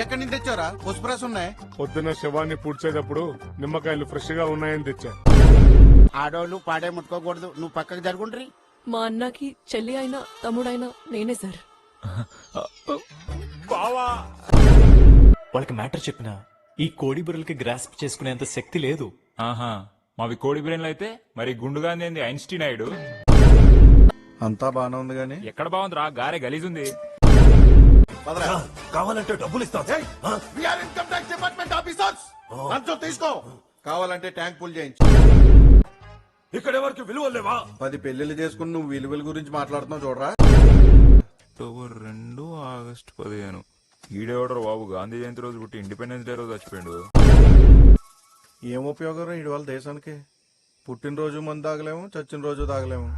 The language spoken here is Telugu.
ఎక్కడి నుంచి తెచ్చారా? పుష్పరాస్ ఉన్నాయి. పొద్దున్న శవాన్ని పూడ్చేటప్పుడు నిమ్మకాయలు ఫ్రెష్ గా ఉన్నాయని తెచ్చా. ఆడోళ్ళు పాడే ముట్టుకోకూడదు. నువ్వు పక్కకు జరుగుండ్రి. మా అన్నకి చెల్లి అయినా తమ్ముడైనా నేనే సార్. వాళ్ళకి మ్యాటర్ చెప్పిన ఈ కోడి బుర్రలకి గ్రాస్ప్ చేసుకునేంత శక్తి లేదు. ఆహా, మావి కోడి బ్రెయిన్లు అయితే మరి గుండుగా ఏంది ఐన్స్టీన్ అయ్యాడు. అంతా బానే ఉంది గానీ ఎక్కడ బాగుందిరా, గారే గలీజుంది. కావాలంటే డబ్బులు ఇస్తా. Income tax department officers. లంచం తీసుకో. కావాలంటే ట్యాంక్ ఫుల్ చేయించు. ఇక్కడ ఎవరికి విలువ లేవా? 10 పెళ్లిళ్ళు చేసుకుని నువ్వు విలువల గురించి మాట్లాడుతున్నావు చూడరా. October 2, August 15. ఈడేవడరు బాబు, గాంధీ జయంతి రోజు పుట్టి ఇండిపెండెన్స్ డే రోజు చచ్చిపోయాడు. ఏం ఉపయోగం ఇటు వాళ్ళ దేశానికి? పుట్టినరోజు మందు తాగలేము, చచ్చిన రోజు తాగలేము.